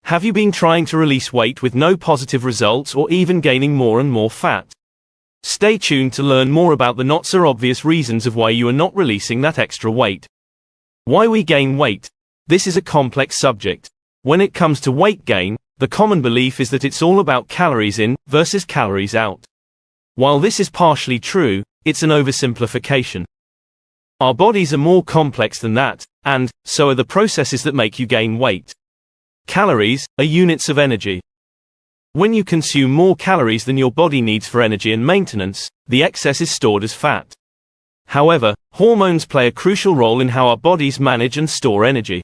Have you been trying to release weight with no positive results or even gaining more and more fat? Stay tuned to learn more about the not-so-obvious reasons of why you are not releasing that extra weight. Why we gain weight. This is a complex subject. When it comes to weight gain, the common belief is that it's all about calories in versus calories out. While this is partially true, it's an oversimplification. Our bodies are more complex than that, and so are the processes that make you gain weight. Calories are units of energy. When you consume more calories than your body needs for energy and maintenance, the excess is stored as fat. However, hormones play a crucial role in how our bodies manage and store energy.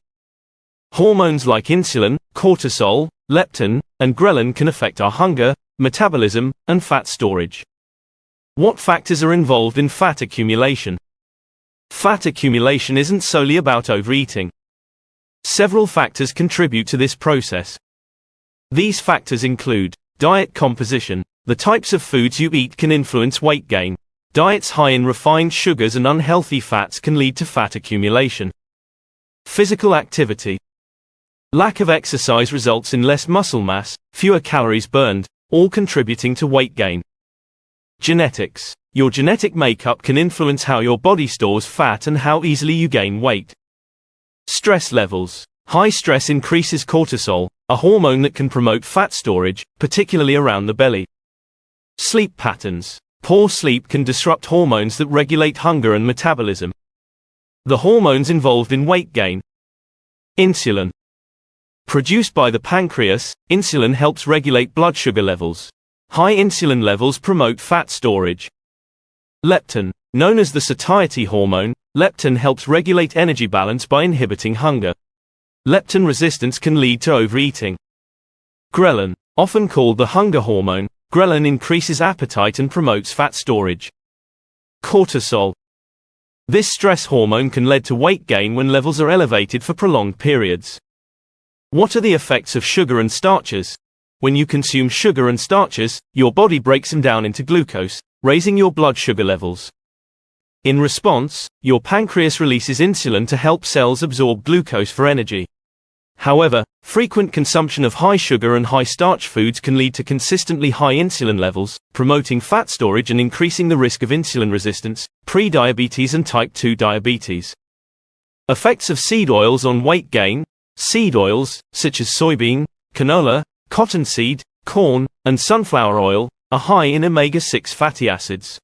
Hormones like insulin, cortisol, leptin, and ghrelin can affect our hunger, metabolism, and fat storage. What factors are involved in fat accumulation? Fat accumulation isn't solely about overeating. Several factors contribute to this process. These factors include diet composition. The types of foods you eat can influence weight gain. Diets high in refined sugars and unhealthy fats can lead to fat accumulation. Physical activity. Lack of exercise results in less muscle mass, fewer calories burned, all contributing to weight gain. Genetics. Your genetic makeup can influence how your body stores fat and how easily you gain weight. Stress levels. High stress increases cortisol, a hormone that can promote fat storage, particularly around the belly. Sleep patterns. Poor sleep can disrupt hormones that regulate hunger and metabolism. The hormones involved in weight gain. Insulin. Produced by the pancreas, insulin helps regulate blood sugar levels. High insulin levels promote fat storage. Leptin. Known as the satiety hormone, leptin helps regulate energy balance by inhibiting hunger. Leptin resistance can lead to overeating. Ghrelin. Often called the hunger hormone, ghrelin increases appetite and promotes fat storage. Cortisol. This stress hormone can lead to weight gain when levels are elevated for prolonged periods. What are the effects of sugar and starches? When you consume sugar and starches, your body breaks them down into glucose, raising your blood sugar levels. In response, your pancreas releases insulin to help cells absorb glucose for energy. However, frequent consumption of high sugar and high starch foods can lead to consistently high insulin levels, promoting fat storage and increasing the risk of insulin resistance, prediabetes and type 2 diabetes. Effects of seed oils on weight gain. Seed oils, such as soybean, canola, cottonseed, corn, and sunflower oil, are high in omega-6 fatty acids.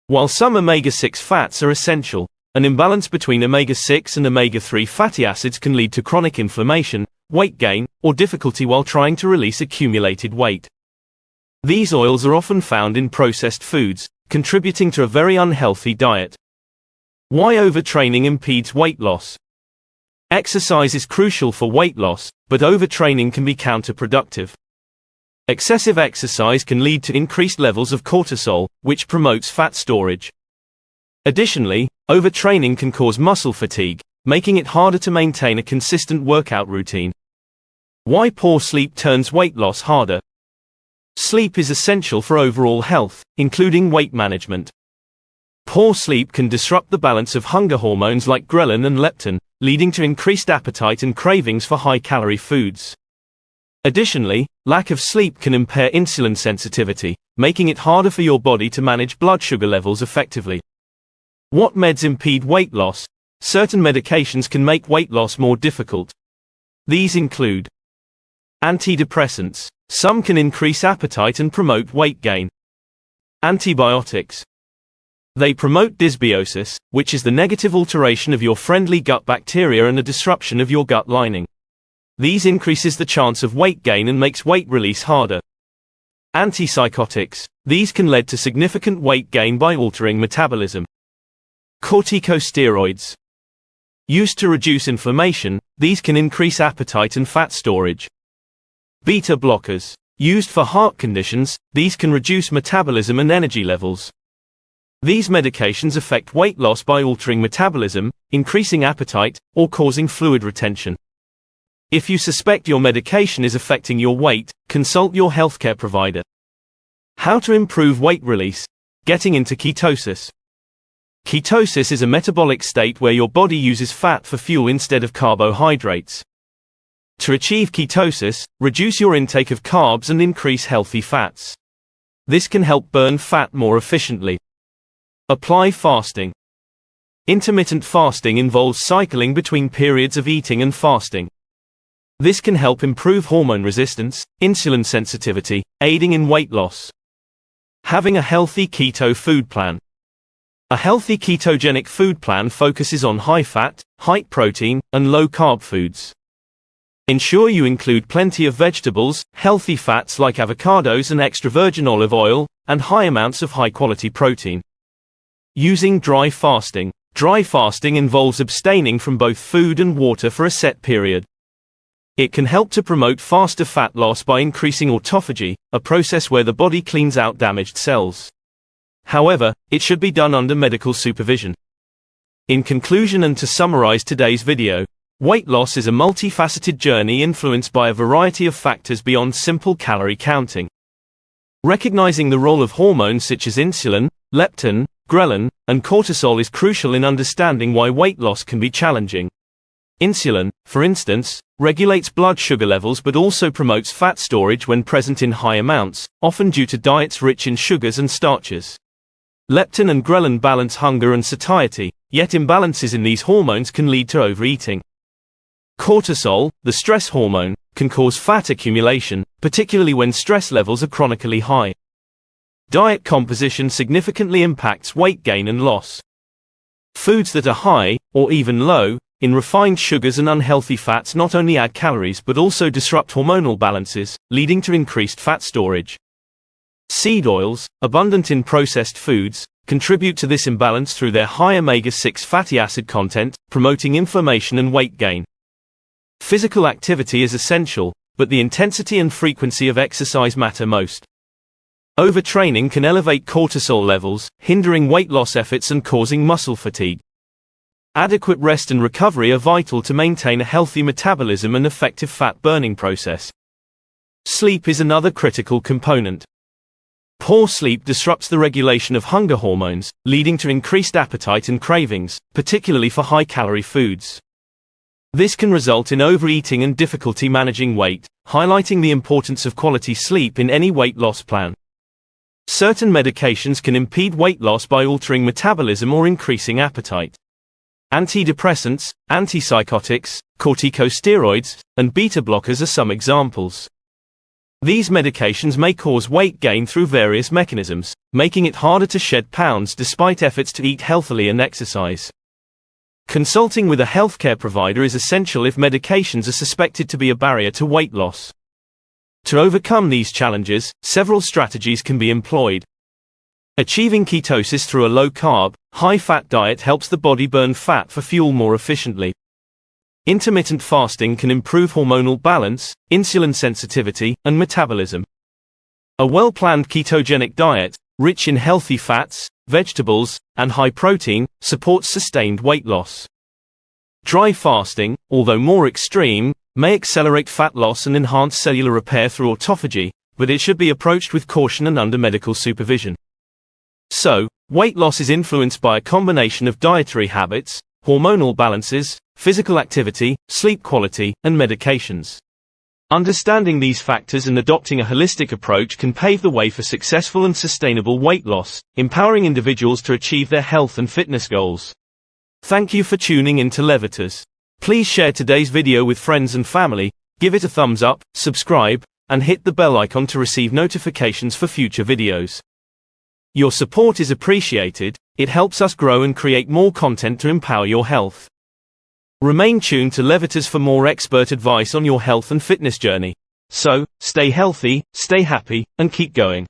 While some omega-6 fats are essential, an imbalance between omega-6 and omega-3 fatty acids can lead to chronic inflammation, weight gain, or difficulty while trying to release accumulated weight. These oils are often found in processed foods, contributing to a very unhealthy diet. Why overtraining impedes weight loss? Exercise is crucial for weight loss, but overtraining can be counterproductive. Excessive exercise can lead to increased levels of cortisol, which promotes fat storage. Additionally, overtraining can cause muscle fatigue, making it harder to maintain a consistent workout routine. Why poor sleep turns weight loss harder? Sleep is essential for overall health, including weight management. Poor sleep can disrupt the balance of hunger hormones like ghrelin and leptin, leading to increased appetite and cravings for high-calorie foods. Additionally, lack of sleep can impair insulin sensitivity, making it harder for your body to manage blood sugar levels effectively. What meds impede weight loss? Certain medications can make weight loss more difficult. These include antidepressants. Some can increase appetite and promote weight gain. Antibiotics. They promote dysbiosis, which is the negative alteration of your friendly gut bacteria and a disruption of your gut lining. These increases the chance of weight gain and makes weight release harder. Antipsychotics. These can lead to significant weight gain by altering metabolism. Corticosteroids. Used to reduce inflammation, these can increase appetite and fat storage. Beta blockers. Used for heart conditions, these can reduce metabolism and energy levels. These medications affect weight loss by altering metabolism, increasing appetite, or causing fluid retention. If you suspect your medication is affecting your weight, consult your healthcare provider. How to improve weight release? Getting into ketosis. Ketosis is a metabolic state where your body uses fat for fuel instead of carbohydrates. To achieve ketosis, reduce your intake of carbs and increase healthy fats. This can help burn fat more efficiently. Apply fasting. Intermittent fasting involves cycling between periods of eating and fasting. This can help improve hormone resistance, insulin sensitivity, aiding in weight loss. Having a healthy keto food plan. A healthy ketogenic food plan focuses on high-fat, high-protein, and low-carb foods. Ensure you include plenty of vegetables, healthy fats like avocados and extra virgin olive oil, and high amounts of high-quality protein. Using dry fasting. Dry fasting involves abstaining from both food and water for a set period. It can help to promote faster fat loss by increasing autophagy, a process where the body cleans out damaged cells. However, it should be done under medical supervision. In conclusion and to summarize today's video, weight loss is a multifaceted journey influenced by a variety of factors beyond simple calorie counting. Recognizing the role of hormones such as insulin, leptin, ghrelin, and cortisol is crucial in understanding why weight loss can be challenging. Insulin, for instance, regulates blood sugar levels but also promotes fat storage when present in high amounts, often due to diets rich in sugars and starches. Leptin and ghrelin balance hunger and satiety, yet imbalances in these hormones can lead to overeating. Cortisol, the stress hormone, can cause fat accumulation, particularly when stress levels are chronically high. Diet composition significantly impacts weight gain and loss. Foods that are high, or even low, in refined sugars and unhealthy fats not only add calories but also disrupt hormonal balances, leading to increased fat storage. Seed oils, abundant in processed foods, contribute to this imbalance through their high omega-6 fatty acid content, promoting inflammation and weight gain. Physical activity is essential, but the intensity and frequency of exercise matter most. Overtraining can elevate cortisol levels, hindering weight loss efforts and causing muscle fatigue. Adequate rest and recovery are vital to maintain a healthy metabolism and effective fat burning process. Sleep is another critical component. Poor sleep disrupts the regulation of hunger hormones, leading to increased appetite and cravings, particularly for high-calorie foods. This can result in overeating and difficulty managing weight, highlighting the importance of quality sleep in any weight loss plan. Certain medications can impede weight loss by altering metabolism or increasing appetite. Antidepressants, antipsychotics, corticosteroids, and beta blockers are some examples. These medications may cause weight gain through various mechanisms, making it harder to shed pounds despite efforts to eat healthily and exercise. Consulting with a healthcare provider is essential if medications are suspected to be a barrier to weight loss. To overcome these challenges, several strategies can be employed. Achieving ketosis through a low-carb, high-fat diet helps the body burn fat for fuel more efficiently. Intermittent fasting can improve hormonal balance, insulin sensitivity, and metabolism. A well-planned ketogenic diet, rich in healthy fats, vegetables, and high protein, supports sustained weight loss. Dry fasting, although more extreme, may accelerate fat loss and enhance cellular repair through autophagy, but it should be approached with caution and under medical supervision. So, weight loss is influenced by a combination of dietary habits, hormonal balances, physical activity, sleep quality, and medications. Understanding these factors and adopting a holistic approach can pave the way for successful and sustainable weight loss, empowering individuals to achieve their health and fitness goals. Thank you for tuning in to Levitas. Please share today's video with friends and family, give it a thumbs up, subscribe, and hit the bell icon to receive notifications for future videos. Your support is appreciated, it helps us grow and create more content to empower your health. Remain tuned to Levitas for more expert advice on your health and fitness journey. So, stay healthy, stay happy, and keep going.